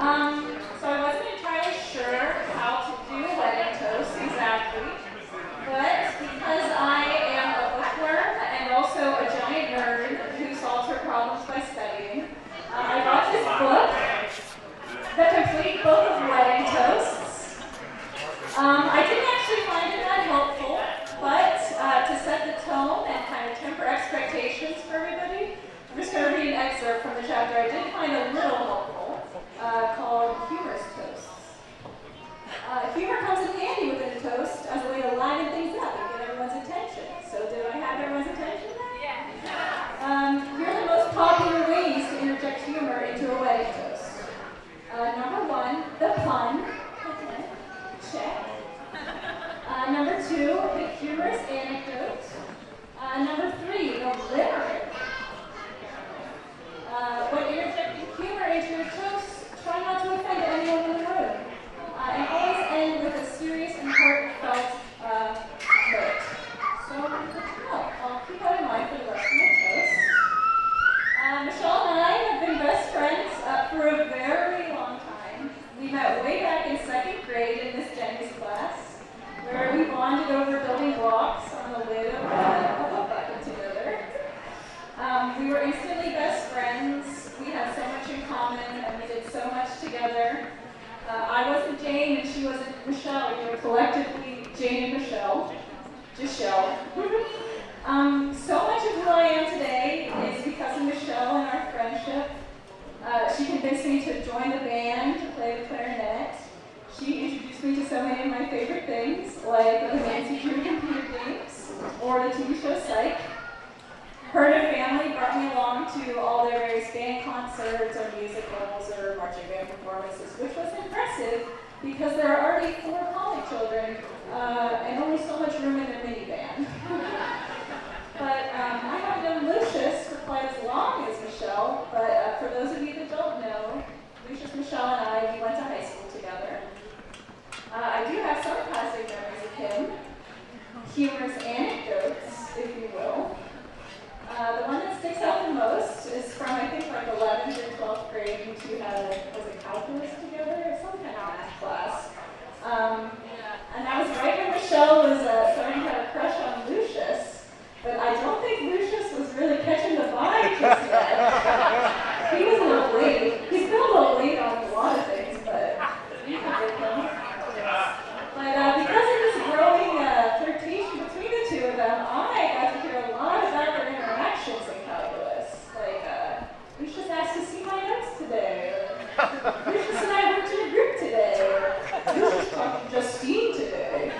So I wasn't entirely sure how to do a wedding toast exactly, but because I am a bookworm and also a giant nerd who solves her problems by studying, I got this book, The Complete Book of Wedding Toasts. I didn't actually find it that helpful, but to set the tone and kind of temper expectations for everybody, I'm just going to read an excerpt from the chapter I did find a little helpful, called Humorous Toasts. Humor comes in handy within a toast as a way to liven things up and get everyone's attention. So did I have everyone's attention? Yeah. Here are the most popular ways to interject humor into a wedding toast. Number one, the pun. Check. Number two, the humorous anecdote. Number three, the limerick. When interjecting humor into your toast, try not to offend anyone in the room. And always end with a serious and heartfelt note. So, I'll keep that in mind for the rest of my toast. Michelle and I have been best friends for a very long time. We met way back in second grade in Miss Jenny's class, where we bonded over building blocks on the lid of a book bucket together. We were instantly best friends. We had so much in common, and we did so much together. I wasn't Jane, and she wasn't Michelle. We were collectively Jane and Michelle. Just Shell. So much of who I am today is because of Michelle and our friendship. She convinced me to join the band to play the clarinet. She introduced me to so many of my favorite things, like the Nancy Drew computer games or the TV show Psych. Her and her family brought me along to all their various band concerts or musicals or marching band performances, which was impressive because there are already 4 college children and only so much room in their minivan. But I haven't known Lucius for quite as long as Michelle, but for those of you that don't know, Lucius, Michelle, and I, we went to high school together. I do have some classic memories of him, humorous anecdotes, if you will. The one that sticks out the most is from, I think, like 11th and 12th grade. You two had, was it calculus together or some kind of math class? And that was right when Michelle was starting to have a crush on Lucius. But I don't think Lucius was really catching the vibe just yet. He was a little late. He's still a little late on a lot of things, but we forgive him. But because of this growing flirtation between the two of them, I got to hear a lot about their interactions in calculus. Like, Lucius asked to see my notes today, or Lucius and I worked in a group today, or Lucius talked to Justine today.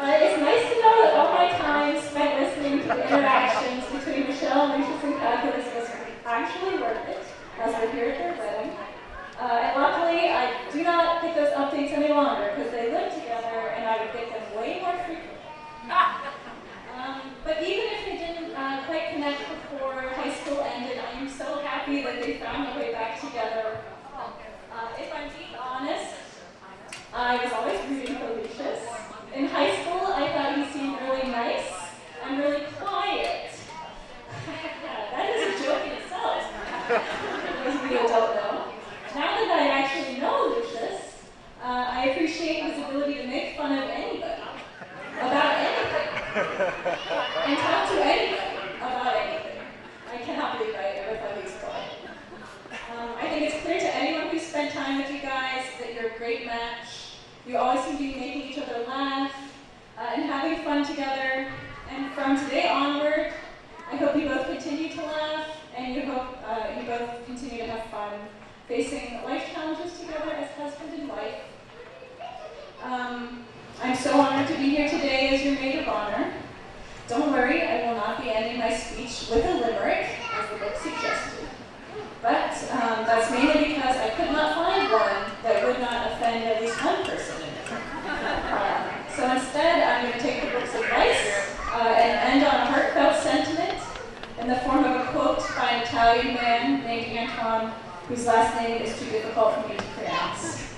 It's nice to know that all my time spent listening to the interactions between Michelle, Lucius, and calculus was actually worth it, as we're here at their wedding. And luckily, I do not get those updates any longer because they live together and I would get them way more frequently. But even if they didn't quite connect before high school ended, I am so happy that they found their way back together. If I'm being honest, I was always rooting for Lucius. In high school, I thought he seemed really nice and really quiet. That is a joke in itself, as we don't know. Now that I actually know Lucius, I appreciate his ability to make fun of anybody, about anything, and talk to anybody about anything. I cannot believe I ever thought he was quiet. I think it's clear to anyone who's spent time with you guys that you're a great match. You always seem to be making each other laugh and having fun together. And from today onward, I hope you both continue to laugh and you hope you both continue to have fun facing life challenges together as husband and wife. I'm so honored to be here today as your maid of honor. Don't worry, I will not be ending my speech with a limerick, as the book suggested. But that's mainly because I could not find one that would not offend at least one person in it. So instead, I'm going to take the book's advice and end on a heartfelt sentiment in the form of a quote by an Italian man named Antoine, whose last name is too difficult for me to pronounce.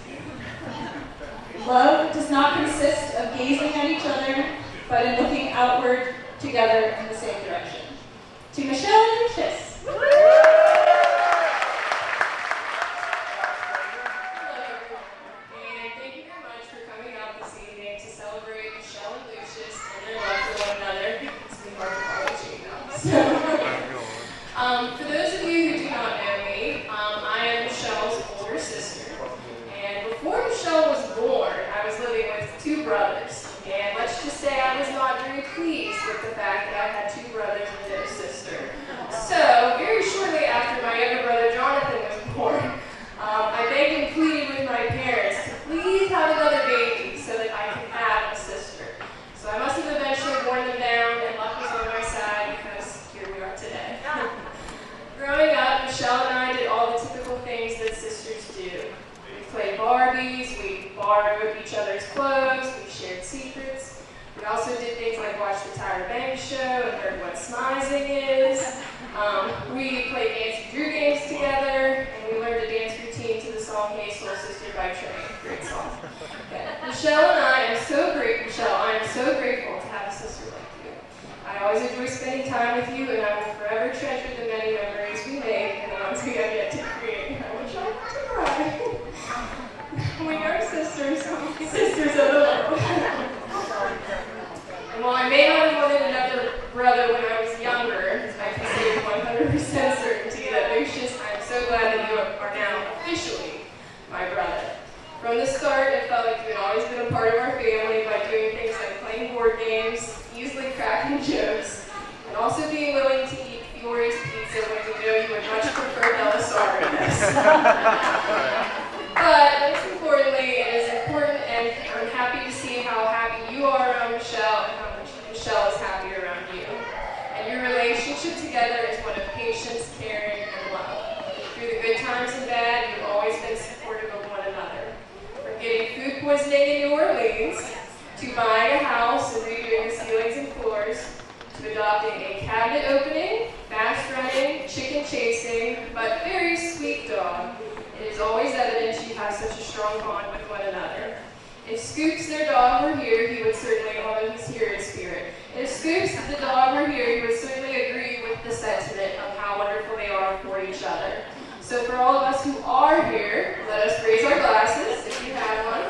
Love does not consist of gazing at each other, but in looking outward together in the same direction. To Michelle and Lucius. play dance and drew games together, and we learned a dance routine to the song Hey Soul Sister by Trey. Great song. Okay. Michelle and I am so grateful to have a sister like you. I always enjoy spending time with you, and I will forever treasure the many memories we make and the ones we have yet to create. I wish I had to cry. We are sisters of the Lord. And while I may not have wanted another brother when I was younger, I can say with 100% certainty that Lucius, I'm so glad that you are now officially my brother. From the start, it felt like you had always been a part of our family by doing things like playing board games, easily cracking jokes, and also being willing to eat Fiore's pizza when you know you would much prefer Belisarius. But most importantly, it is important, and I'm happy to see how happy you are around Michelle and how much Michelle is happy around you. And your relationship together is one of patience, caring, and love. Through the good times and bad, you've always been supportive of one another. From getting food poisoning in New Orleans, to buying a house and redoing the ceilings and floors, to adopting a cabinet opening, fast running, chicken chasing, but very sweet dog, it is always evident you have such a strong bond with one another. If Scoops, their dog, were here, he would certainly, although he's here in spirit, if Scoops, the dog, were here, he would certainly agree with the sentiment of how wonderful they are for each other. So for all of us who are here, let us raise our glasses, if you have one,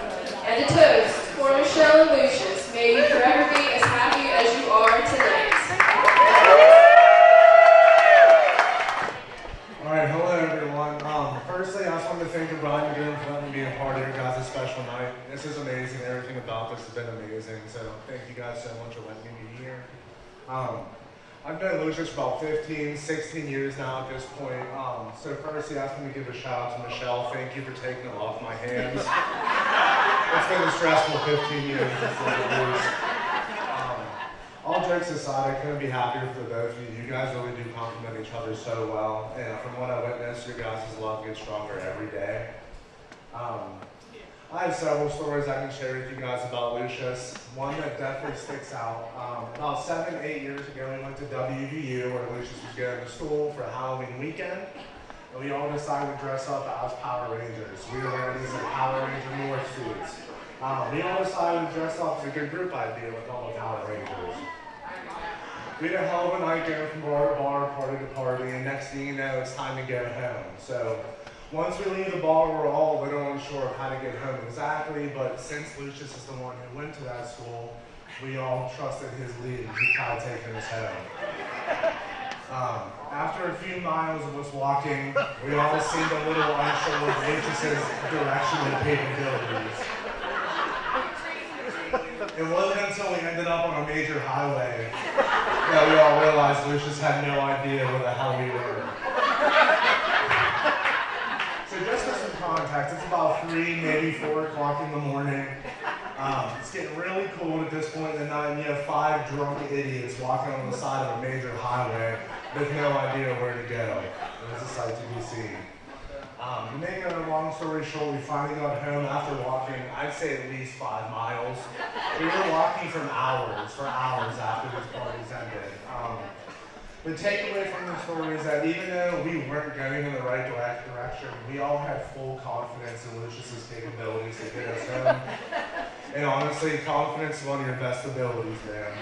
and a toast for Michelle and Lucius. May you forever be as happy as you are tonight. Alright, hello everyone. Firstly, I just wanted to thank you, Brian and Groom, for letting me be a part of your guys' special night. This is amazing. Everything about this has been amazing. So thank you guys so much for letting me be here. I've known Lucius for about 15, 16 years now at this point. So firstly, I just want to give a shout out to Michelle. Thank you for taking it off my hands. It's been a stressful 15 years, to say the least. All jokes aside, I couldn't be happier for both of you. You guys really do complement each other so well. And from what I witnessed, your guys' love gets stronger every day. I have several stories I can share with you guys about Lucius. One that definitely sticks out. About 7, 8 years ago, we went to WVU where Lucius was going to school for Halloween weekend. And we all decided to dress up as Power Rangers. We were wearing these Power Ranger North suits. We all decided to dress up as a good group idea with all the Power Rangers. We had a hell of a night going from bar to bar, party to party, and next thing you know, it's time to go home. So once we leave the bar, we're all a little unsure of how to get home exactly, but since Lucius is the one who went to that school, we all trusted his lead and he tried taking us home. After a few miles of us walking, we all seemed a little unsure of Lucius's directional capabilities. It wasn't until we ended up on a major highway that we all realized Lucius had no idea where the hell we were. So just for some context, it's about 3, maybe 4 o'clock in the morning. It's getting really cold at this point in the night, and you have 5 drunk idiots walking on the side of a major highway with no idea where to go. It was a sight to be seen. To make a long story short, we finally got home after walking, I'd say at least 5 miles. We were walking for hours after these parties ended. The takeaway from the story is that even though we weren't going in the right direction, we all had full confidence in Lucius's capabilities to get us home. And honestly, confidence is one of your best abilities, man.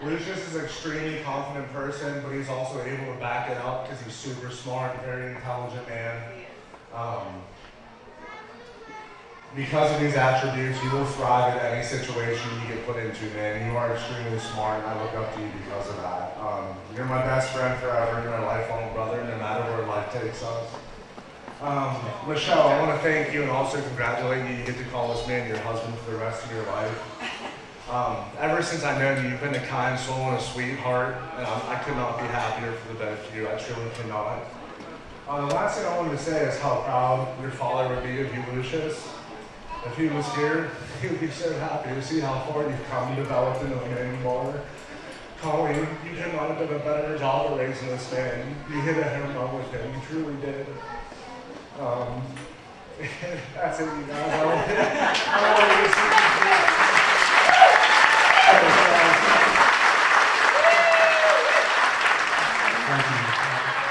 Lucius is an extremely confident person, but he's also able to back it up because he's super smart, very intelligent man. Because of these attributes, you will thrive in any situation you get put into, man. You are extremely smart, and I look up to you because of that. You're my best friend forever, and you're my lifelong brother, no matter where life takes us. Michelle, I want to thank you and also congratulate you. You get to call this man your husband for the rest of your life. Ever since I've known you, you've been a kind soul and a sweetheart, and I could not be happier for the both of you. I truly could not. The last thing I wanted to say is how proud your father would be of you, Lucius. If he was here, he would be so happy to see how far you've come and developed into a man you are. Colleen, you could not have done a better job of raising this man. You hit a home run with him. You truly did. That's it, you guys.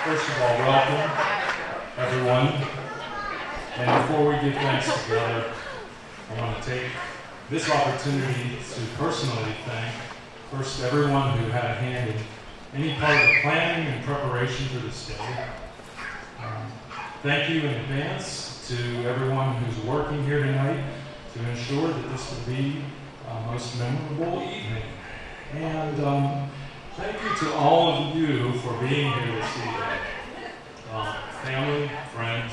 First of all, welcome, everyone. And before we give thanks together, I want to take this opportunity to personally thank first everyone who had a hand in any part of the planning and preparation for this day. Thank you in advance to everyone who's working here tonight to ensure that this will be a most memorable evening. And thank you to all of you for being here this evening. Family, friends,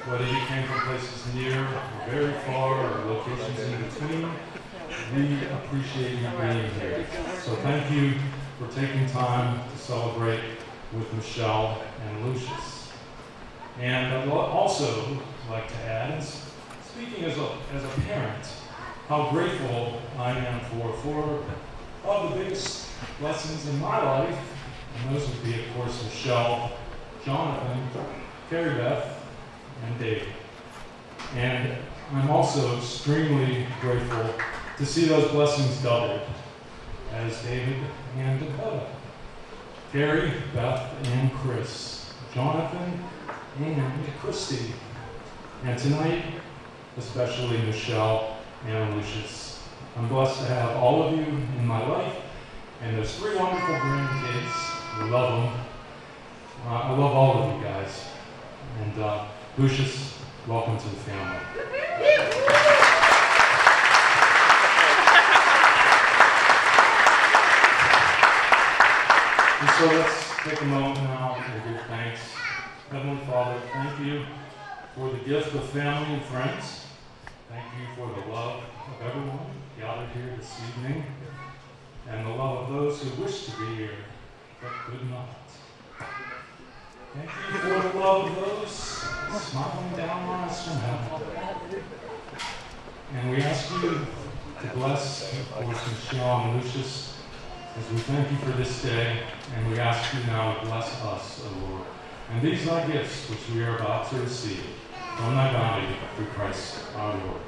whether you came from places near or very far or locations in between, we appreciate you being here. So thank you for taking time to celebrate with Michelle and Lucius. And I'd also like to add, speaking as a parent, how grateful I am for four of the biggest blessings in my life, and those would be, of course, Michelle, Jonathan, Carrie Beth, and David. And I'm also extremely grateful to see those blessings doubled as David and Dakota, Carrie, Beth, and Chris, Jonathan, and Christy, and tonight, especially Michelle and Lucius. I'm blessed to have all of you in my life, and those three wonderful grandkids. I love them. I love all of you guys. And Lucius, welcome to the family. And so let's take a moment now to give thanks. Heavenly Father, thank you for the gift of family and friends. Thank you for the love of everyone gathered here this evening, and the love of those who wish to be here but could not. Thank you for the love of those smiling down on us from heaven. And we ask you to bless, of course, Michelle and Lucius as we thank you for this day, and we ask you now to bless us, O Lord. And these are gifts which we are about to receive from thy bounty through Christ our Lord.